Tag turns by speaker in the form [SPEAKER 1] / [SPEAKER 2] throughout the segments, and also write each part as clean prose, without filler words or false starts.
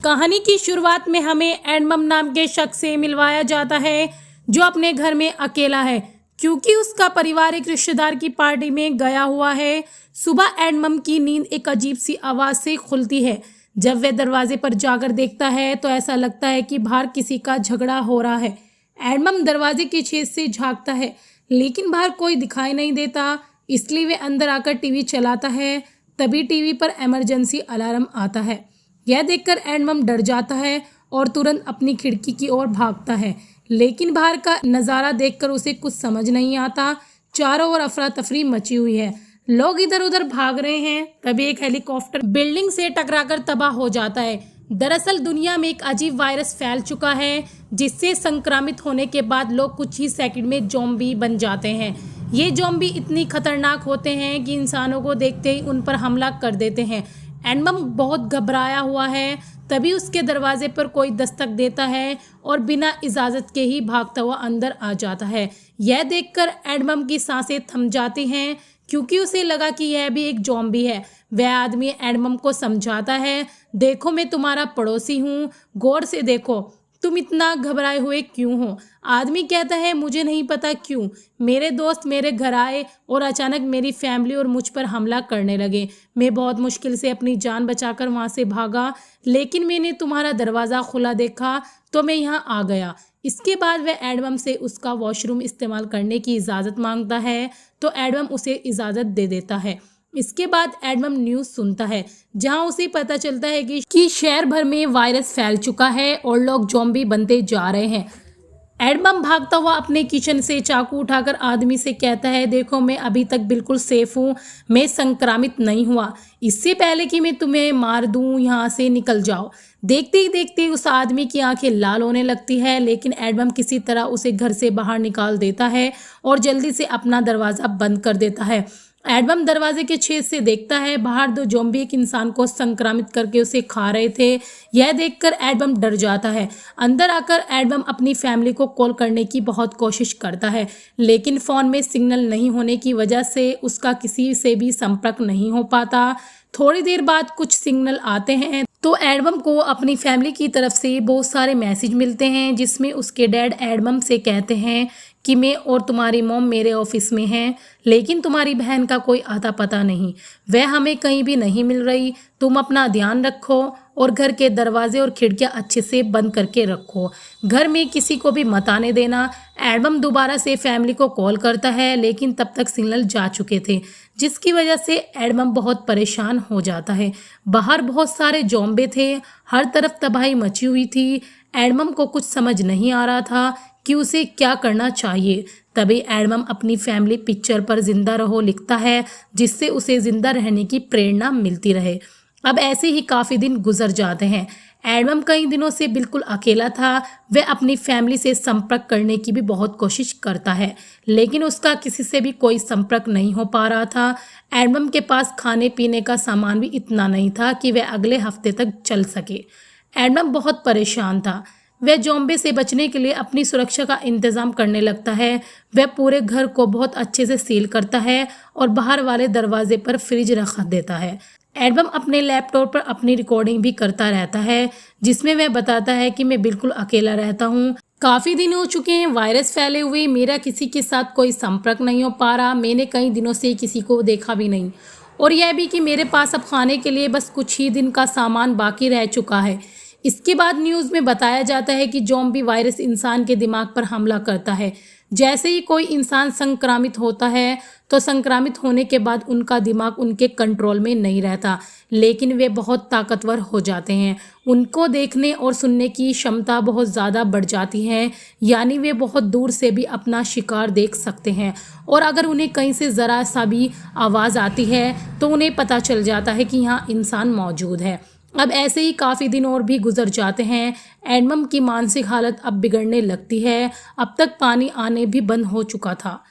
[SPEAKER 1] कहानी की शुरुआत में हमें एडमम नाम के शख्स से मिलवाया जाता है जो अपने घर में अकेला है क्योंकि उसका परिवार एक रिश्तेदार की पार्टी में गया हुआ है। सुबह एडमम की नींद एक अजीब सी आवाज से खुलती है। जब वह दरवाजे पर जाकर देखता है तो ऐसा लगता है कि बाहर किसी का झगड़ा हो रहा है। एडमम दरवाजे के छेद से झांकता है लेकिन बाहर कोई दिखाई नहीं देता, इसलिए वह अंदर आकर टीवी चलाता है। तभी टीवी पर इमरजेंसी अलार्म आता है। यह देखकर एडमम डर जाता है और तुरंत अपनी खिड़की की ओर भागता है, लेकिन बाहर का नज़ारा देखकर उसे कुछ समझ नहीं आता। चारों ओर अफरा तफरी मची हुई है, लोग इधर उधर भाग रहे हैं। तभी एक हेलीकॉप्टर बिल्डिंग से टकराकर तबाह हो जाता है। दरअसल दुनिया में एक अजीब वायरस फैल चुका है जिससे संक्रमित होने के बाद लोग कुछ ही सेकंड में ज़ॉम्बी बन जाते हैं। ये ज़ॉम्बी इतनी खतरनाक होते हैं कि इंसानों को देखते ही उन पर हमला कर देते हैं। एडमम बहुत घबराया हुआ है। तभी उसके दरवाजे पर कोई दस्तक देता है और बिना इजाज़त के ही भागता हुआ अंदर आ जाता है। यह देखकर एडमम की सांसें थम जाती हैं क्योंकि उसे लगा कि यह भी एक ज़ॉम्बी है। वह आदमी एडमम को समझाता है, देखो मैं तुम्हारा पड़ोसी हूँ, गौर से देखो, तुम इतना घबराए हुए क्यों हो। आदमी कहता है, मुझे नहीं पता क्यों मेरे दोस्त मेरे घर आए और अचानक मेरी फैमिली और मुझ पर हमला करने लगे। मैं बहुत मुश्किल से अपनी जान बचाकर वहाँ से भागा, लेकिन मैंने तुम्हारा दरवाज़ा खुला देखा तो मैं यहाँ आ गया। इसके बाद वह एडमम से उसका वॉशरूम इस्तेमाल करने की इजाज़त मांगता है तो एडमम उसे इजाज़त दे देता है। इसके बाद एडमम न्यूज़ सुनता है जहां उसे पता चलता है कि शहर भर में वायरस फैल चुका है और लोग ज़ॉम्बी बनते जा रहे हैं। एडमम भागता हुआ अपने किचन से चाकू उठाकर आदमी से कहता है, देखो मैं अभी तक बिल्कुल सेफ हूँ, मैं संक्रमित नहीं हुआ। इससे पहले कि मैं तुम्हें मार दूँ, यहाँ से निकल जाओ। देखते ही देखते उस आदमी की आंखें लाल होने लगती है, लेकिन एडमम किसी तरह उसे घर से बाहर निकाल देता है और जल्दी से अपना दरवाज़ा बंद कर देता है। एडमम दरवाजे के छेद से देखता है बाहर दो ज़ॉम्बी एक इंसान को संक्रमित करके उसे खा रहे थे। यह देखकर एडमम डर जाता है। अंदर आकर एडमम अपनी फैमिली को कॉल करने की बहुत कोशिश करता है, लेकिन फ़ोन में सिग्नल नहीं होने की वजह से उसका किसी से भी संपर्क नहीं हो पाता। थोड़ी देर बाद कुछ सिग्नल आते हैं तो एडमम को अपनी फैमिली की तरफ से बहुत सारे मैसेज मिलते हैं जिसमें उसके डैड एडमम से कहते हैं कि मैं और तुम्हारी मॉम मेरे ऑफिस में हैं, लेकिन तुम्हारी बहन का कोई आता पता नहीं, वह हमें कहीं भी नहीं मिल रही। तुम अपना ध्यान रखो और घर के दरवाजे और खिड़कियां अच्छे से बंद करके रखो, घर में किसी को भी मत आने देना। एडमम दोबारा से फैमिली को कॉल करता है, लेकिन तब तक सिग्नल जा चुके थे, जिसकी वजह से एडमम बहुत परेशान हो जाता है। बाहर बहुत सारे ज़ॉम्बी थे, हर तरफ तबाही मची हुई थी। एडमम को कुछ समझ नहीं आ रहा था कि उसे क्या करना चाहिए। तभी एडमम अपनी फैमिली पिक्चर पर जिंदा रहो लिखता है, जिससे उसे जिंदा रहने की प्रेरणा मिलती रहे। अब ऐसे ही काफ़ी दिन गुजर जाते हैं। एडमम कई दिनों से बिल्कुल अकेला था। वह अपनी फैमिली से संपर्क करने की भी बहुत कोशिश करता है, लेकिन उसका किसी से भी कोई संपर्क नहीं हो पा रहा था। एडमम के पास खाने पीने का सामान भी इतना नहीं था कि वह अगले हफ्ते तक चल सके। एडमम बहुत परेशान था। वह ज़ॉम्बी से बचने के लिए अपनी सुरक्षा का इंतज़ाम करने लगता है। वह पूरे घर को बहुत अच्छे से सील करता है और बाहर वाले दरवाजे पर फ्रिज रख देता है। एडमम अपने लैपटॉप पर अपनी रिकॉर्डिंग भी करता रहता है, जिसमें वह बताता है कि मैं बिल्कुल अकेला रहता हूँ, काफ़ी दिन हो चुके हैं वायरस फैले हुए, मेरा किसी के साथ कोई संपर्क नहीं हो पा रहा, मैंने कई दिनों से किसी को देखा भी नहीं, और यह भी कि मेरे पास अब खाने के लिए बस कुछ ही दिन का सामान बाकी रह चुका है। इसके बाद न्यूज़ में बताया जाता है कि ज़ॉम्बी वायरस इंसान के दिमाग पर हमला करता है। जैसे ही कोई इंसान संक्रमित होता है तो संक्रमित होने के बाद उनका दिमाग उनके कंट्रोल में नहीं रहता, लेकिन वे बहुत ताकतवर हो जाते हैं। उनको देखने और सुनने की क्षमता बहुत ज़्यादा बढ़ जाती है, यानी वे बहुत दूर से भी अपना शिकार देख सकते हैं, और अगर उन्हें कहीं से ज़रा सा भी आवाज़ आती है तो उन्हें पता चल जाता है कि यहाँ इंसान मौजूद है। अब ऐसे ही काफ़ी दिन और भी गुजर जाते हैं। एडमम की मानसिक हालत अब बिगड़ने लगती है। अब तक पानी आने भी बंद हो चुका था।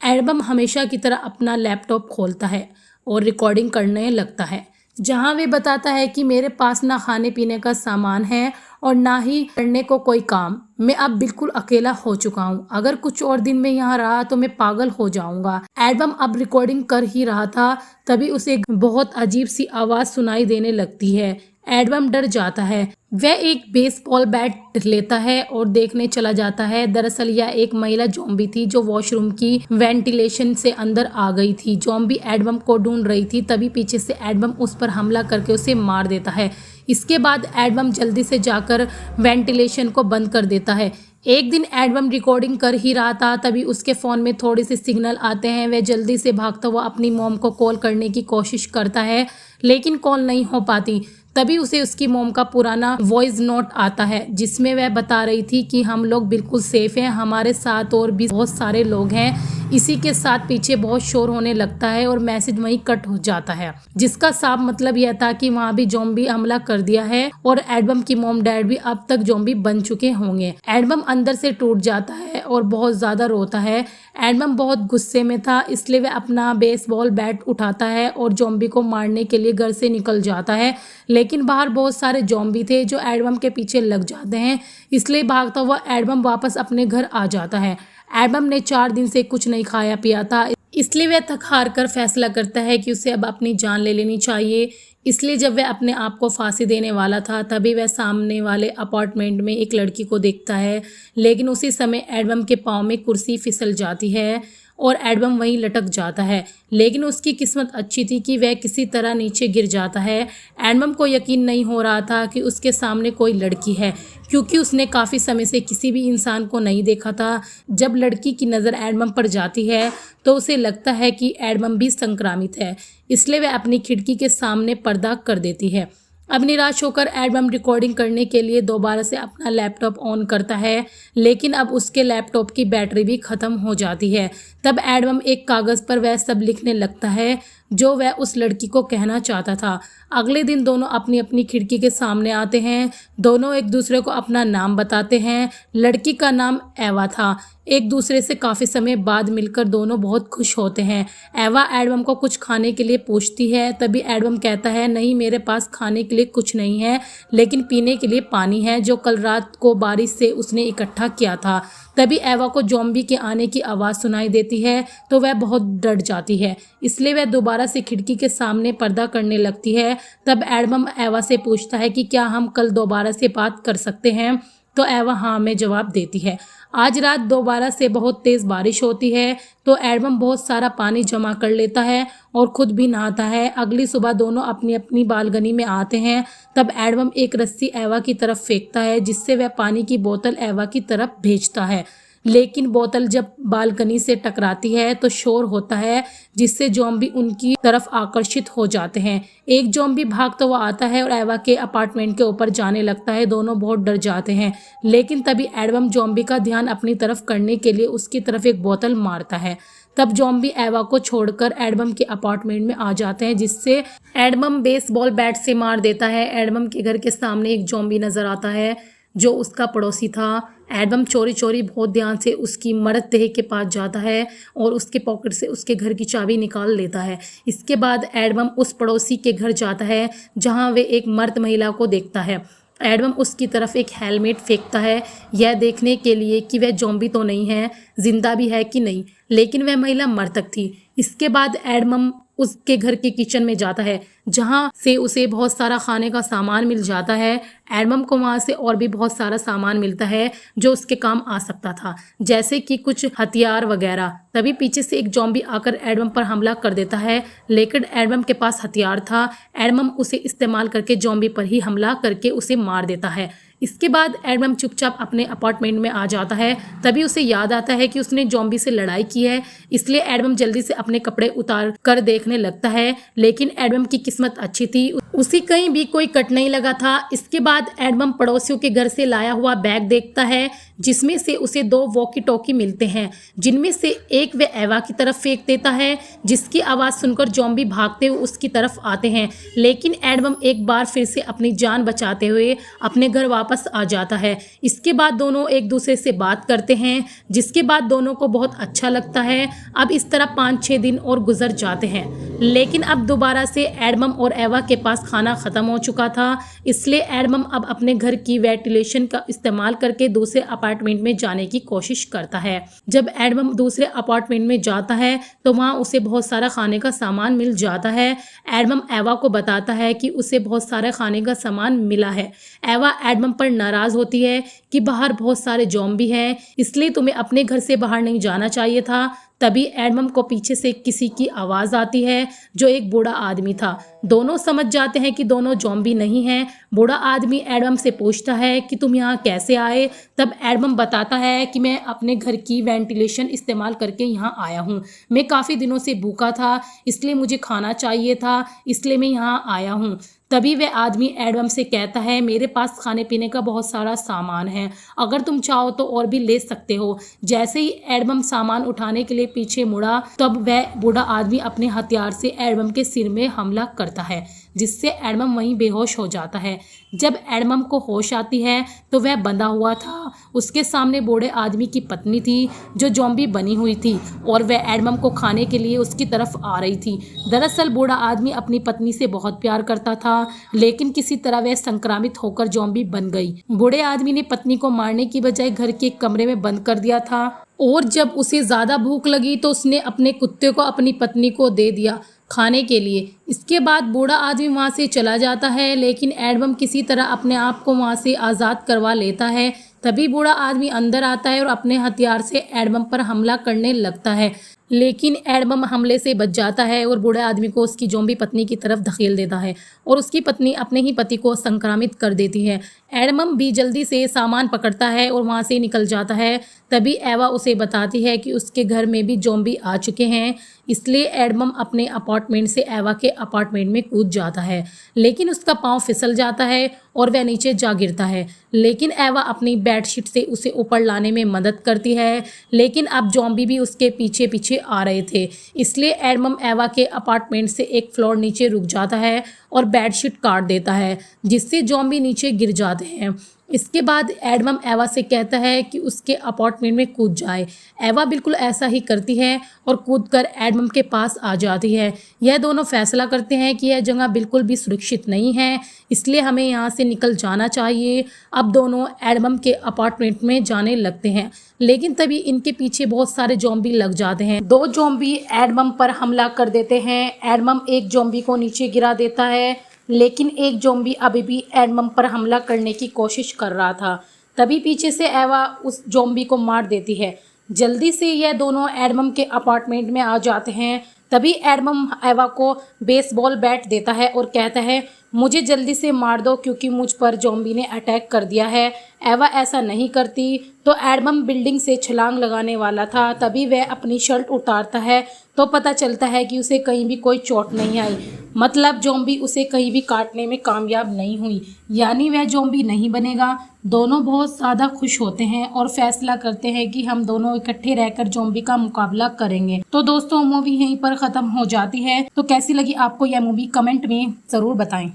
[SPEAKER 1] एडमम हमेशा की तरह अपना लैपटॉप खोलता है और रिकॉर्डिंग करने लगता है, जहां वे बताता है कि मेरे पास ना खाने पीने का सामान है और ना ही करने को कोई काम, मैं अब बिल्कुल अकेला हो चुका हूँ, अगर कुछ और दिन में यहाँ रहा तो मैं पागल हो जाऊंगा। एडम अब रिकॉर्डिंग कर ही रहा था, तभी उसे बहुत अजीब सी आवाज़ सुनाई देने लगती है। एडमम डर जाता है। वह एक बेसबॉल बैट लेता है और देखने चला जाता है। दरअसल यह एक महिला ज़ॉम्बी थी जो वॉशरूम की वेंटिलेशन से अंदर आ गई थी। ज़ॉम्बी एडमम को ढूंढ रही थी, तभी पीछे से एडमम उस पर हमला करके उसे मार देता है। इसके बाद एडमम जल्दी से जाकर वेंटिलेशन को बंद कर देता है। एक दिन एडमम रिकॉर्डिंग कर ही रहा था, तभी उसके फ़ोन में थोड़े से सिग्नल आते हैं। वह जल्दी से भागता हुआ अपनी मॉम को कॉल करने की कोशिश करता है, लेकिन कॉल नहीं हो पाती। तभी उसे उसकी मॉम का पुराना वॉइस नोट आता है, जिसमें वह बता रही थी कि हम लोग बिल्कुल सेफ हैं, हमारे साथ और भी बहुत सारे लोग हैं। इसी के साथ पीछे बहुत शोर होने लगता है और मैसेज वहीं कट हो जाता है, जिसका साफ मतलब यह था कि वहां भी ज़ॉम्बी हमला कर दिया है और एडमम की मॉम डैड भी अब तक ज़ॉम्बी बन चुके होंगे। एडमम अंदर से टूट जाता है और बहुत ज़्यादा रोता है। एडमम बहुत गुस्से में था, इसलिए वह अपना बेसबॉल बैट उठाता है और ज़ॉम्बी को मारने के लिए घर से निकल जाता है। लेकिन बाहर बहुत सारे ज़ॉम्बी थे जो एडमम के पीछे लग जाते हैं, इसलिए भागता हुआ एडमम वापस अपने घर आ जाता है। एडमम ने 4 दिन से कुछ नहीं खाया पिया था, इसलिए वह थक हार कर फैसला करता है कि उसे अब अपनी जान ले लेनी चाहिए। इसलिए जब वह अपने आप को फांसी देने वाला था, तभी वह सामने वाले अपार्टमेंट में एक लड़की को देखता है। लेकिन उसी समय एडमम के पाँव में कुर्सी फिसल जाती है और एडमम वहीं लटक जाता है। लेकिन उसकी किस्मत अच्छी थी कि वह किसी तरह नीचे गिर जाता है। एडमम को यकीन नहीं हो रहा था कि उसके सामने कोई लड़की है, क्योंकि उसने काफ़ी समय से किसी भी इंसान को नहीं देखा था। जब लड़की की नज़र एडमम पर जाती है तो उसे लगता है कि एडमम भी संक्रामित है, इसलिए वह अपनी खिड़की के सामने पर्दा कर देती है। अब निराश होकर एडमम रिकॉर्डिंग करने के लिए दोबारा से अपना लैपटॉप ऑन करता है, लेकिन अब उसके लैपटॉप की बैटरी भी ख़त्म हो जाती है। तब एडमम एक कागज़ पर वह सब लिखने लगता है जो वह उस लड़की को कहना चाहता था। अगले दिन दोनों अपनी अपनी खिड़की के सामने आते हैं। दोनों एक दूसरे को अपना नाम बताते हैं। लड़की का नाम एवा था। एक दूसरे से काफ़ी समय बाद मिलकर दोनों बहुत खुश होते हैं। एवा एडमम को कुछ खाने के लिए पूछती है, तभी एडमम कहता है, नहीं मेरे पास खाने के लिए कुछ नहीं है, लेकिन पीने के लिए पानी है जो कल रात को बारिश से उसने इकट्ठा किया था। तभी एवा को ज़ॉम्बी के आने की आवाज़ सुनाई देती है तो वह बहुत डर जाती है, इसलिए वह दोबारा से खिड़की के सामने पर्दा करने लगती है। तब एडमम एवा से पूछता है कि क्या हम कल दोबारा से बात कर सकते हैं, तो एवा हाँ में जवाब देती है। आज रात दोबारा से बहुत तेज़ बारिश होती है तो एडमम बहुत सारा पानी जमा कर लेता है और खुद भी नहाता है। अगली सुबह दोनों अपनी अपनी बालकनी में आते हैं। तब एडमम एक रस्सी एवा की तरफ फेंकता है, जिससे वह पानी की बोतल एवा की तरफ भेजता है। लेकिन बोतल जब बालकनी से टकराती है तो शोर होता है, जिससे ज़ॉम्बी उनकी तरफ आकर्षित हो जाते हैं। एक ज़ॉम्बी भागता हुआ आता है और एवा के अपार्टमेंट के ऊपर जाने लगता है। दोनों बहुत डर जाते हैं, लेकिन तभी एडमम ज़ॉम्बी का ध्यान अपनी तरफ करने के लिए उसकी तरफ एक बोतल मारता है। तब ज़ॉम्बी एवा को छोड़कर एडमम के अपार्टमेंट में आ जाते हैं, जिससे एडमम बेसबॉल बैट से मार देता है। एडमम के घर के सामने एक ज़ॉम्बी नज़र आता है जो उसका पड़ोसी था। एडमम चोरी चोरी बहुत ध्यान से उसकी मर्द देह के पास जाता है और उसके पॉकेट से उसके घर की चाबी निकाल लेता है। इसके बाद एडमम उस पड़ोसी के घर जाता है जहां वे एक मर्द महिला को देखता है। एडमम उसकी तरफ एक हेलमेट फेंकता है, यह देखने के लिए कि वह ज़ॉम्बी तो नहीं है, जिंदा भी है कि नहीं, लेकिन वह महिला मृतक थी। इसके बाद एडमम उसके घर के किचन में जाता है, जहां से उसे बहुत सारा खाने का सामान मिल जाता है। एडमम को वहां से और भी बहुत सारा सामान मिलता है जो उसके काम आ सकता था, जैसे कि कुछ हथियार वगैरह। तभी पीछे से एक ज़ॉम्बी आकर एडमम पर हमला कर देता है, लेकिन एडमम के पास हथियार था। एडमम उसे इस्तेमाल करके ज़ॉम्बी पर ही हमला करके उसे मार देता है। इसके बाद एडमम चुपचाप अपने अपार्टमेंट में आ जाता है। तभी उसे याद आता है कि उसने ज़ॉम्बी से लड़ाई की है, इसलिए एडमम जल्दी से अपने कपड़े उतार कर देखने लगता है। लेकिन एडमम की किस्मत अच्छी थी, उसे कहीं भी कोई कट नहीं लगा था। इसके बाद एडमम पड़ोसियों के घर से लाया हुआ बैग देखता है, जिसमें से उसे 2 वॉकी टॉकी मिलते हैं, जिनमें से एक वह एवा की तरफ फेंक देता है, जिसकी आवाज़ सुनकर ज़ॉम्बी भागते हुए उसकी तरफ आते हैं। लेकिन एडमम एक बार फिर से अपनी जान बचाते हुए अपने घर वापस आ जाता है। इसके बाद दोनों एक दूसरे से बात करते हैं, जिसके बाद दोनों को बहुत अच्छा लगता है। अब इस तरह 5-6 दिन और गुजर जाते हैं, लेकिन अब दोबारा से एडमम एडमम और एवा के पास खाना ख़त्म हो चुका था, इसलिए एडमम अब अपने घर की वेंटिलेशन का इस्तेमाल करके दूसरे अपार्टमेंट में जाने की कोशिश करता है। जब एडमम दूसरे अपार्टमेंट में जाता है तो वहाँ उसे बहुत सारा खाने का सामान मिल जाता है। एडमम एवा को बताता है कि उसे बहुत सारे खाने का सामान मिला है। एवा एडमम पर नाराज़ होती है कि बाहर बहुत सारे ज़ॉम्बी हैं, इसलिए तुम्हें अपने घर से बाहर नहीं जाना चाहिए था। तभी एडमम को पीछे से किसी की आवाज़ आती है, जो एक बूढ़ा आदमी था। दोनों समझ जाते हैं कि दोनों ज़ॉम्बी नहीं हैं। बूढ़ा आदमी एडमम से पूछता है कि तुम यहाँ कैसे आए। तब एडमम बताता है कि मैं अपने घर की वेंटिलेशन इस्तेमाल करके यहाँ आया हूँ। मैं काफ़ी दिनों से भूखा था, इसलिए मुझे खाना चाहिए था, इसलिए मैं यहाँ आया हूँ। तभी वह आदमी एडमम से कहता है, मेरे पास खाने पीने का बहुत सारा सामान है, अगर तुम चाहो तो और भी ले सकते हो। जैसे ही एडमम सामान उठाने के लिए पीछे मुड़ा, तब वह बूढ़ा आदमी अपने हथियार से एडमम के सिर में हमला करता है, जिससे एडमम वहीं बेहोश हो जाता है। जब एडमम को होश आती है तो वह बंधा हुआ था। उसके सामने बूढ़े आदमी की पत्नी थी, जो ज़ॉम्बी बनी हुई थी, और वह एडमम को खाने के लिए उसकी तरफ आ रही थी। दरअसल बूढ़ा आदमी अपनी पत्नी से बहुत प्यार करता था, लेकिन किसी तरह वह संक्रामित होकर ज़ॉम्बी बन गई। बूढ़े आदमी ने पत्नी को मारने की बजाय घर के एक कमरे में बंद कर दिया था, और जब उसे ज़्यादा भूख लगी तो उसने अपने कुत्ते को अपनी पत्नी को दे दिया खाने के लिए। इसके बाद बूढ़ा आदमी वहाँ से चला जाता है, लेकिन एडमम किसी तरह अपने आप को वहाँ से आज़ाद करवा लेता है। तभी बूढ़ा आदमी अंदर आता है और अपने हथियार से एडमम पर हमला करने लगता है, लेकिन एडमम हमले से बच जाता है और बूढ़े आदमी को उसकी ज़ॉम्बी पत्नी की तरफ धकेल देता है, और उसकी पत्नी अपने ही पति को संक्रामित कर देती है। एडमम भी जल्दी से सामान पकड़ता है और वहाँ से निकल जाता है। तभी एवा उसे बताती है कि उसके घर में भी ज़ॉम्बी आ चुके हैं, इसलिए एडमम अपने अपार्टमेंट से एवा के अपार्टमेंट में कूद जाता है, लेकिन उसका पाँव फिसल जाता है और वह नीचे जा गिरता है। लेकिन एवा अपनी बेडशीट से उसे ऊपर लाने में मदद करती है, लेकिन अब ज़ॉम्बी भी उसके पीछे पीछे आ रहे थे, इसलिए एडमम एवा के अपार्टमेंट से एक फ्लोर नीचे रुक जाता है और बेडशीट काट देता है, जिससे ज़ॉम्बी नीचे गिर जाते हैं। इसके बाद एडमम एवा से कहता है कि उसके अपार्टमेंट में कूद जाए। एवा बिल्कुल ऐसा ही करती है और कूदकर एडमम के पास आ जाती है। यह दोनों फैसला करते हैं कि यह जगह बिल्कुल भी सुरक्षित नहीं है, इसलिए हमें यहाँ से निकल जाना चाहिए। अब दोनों एडमम के अपार्टमेंट में जाने लगते हैं, लेकिन तभी इनके पीछे बहुत सारे ज़ॉम्बी लग जाते हैं। दो ज़ॉम्बी एडमम पर हमला कर देते हैं। एडमम एक ज़ॉम्बी को नीचे गिरा देता है, लेकिन एक ज़ॉम्बी अभी भी एडमम पर हमला करने की कोशिश कर रहा था। तभी पीछे से एवा उस ज़ॉम्बी को मार देती है। जल्दी से यह दोनों एडमम के अपार्टमेंट में आ जाते हैं। तभी एडमम एवा को बेसबॉल बैट देता है और कहता है, मुझे जल्दी से मार दो क्योंकि मुझ पर ज़ॉम्बी ने अटैक कर दिया है। एवा ऐसा नहीं करती तो एडमम बिल्डिंग से छलांग लगाने वाला था। तभी वह अपनी शर्ट उतारता है तो पता चलता है कि उसे कहीं भी कोई चोट नहीं आई, मतलब ज़ॉम्बी उसे कहीं भी काटने में कामयाब नहीं हुई, यानी वह ज़ॉम्बी नहीं बनेगा। दोनों बहुत ज़्यादा खुश होते हैं और फैसला करते हैं कि हम दोनों इकट्ठे रहकर ज़ॉम्बी का मुकाबला करेंगे। तो दोस्तों मूवी यहीं पर ख़त्म हो जाती है। तो कैसी लगी आपको यह मूवी कमेंट में ज़रूर बताएं।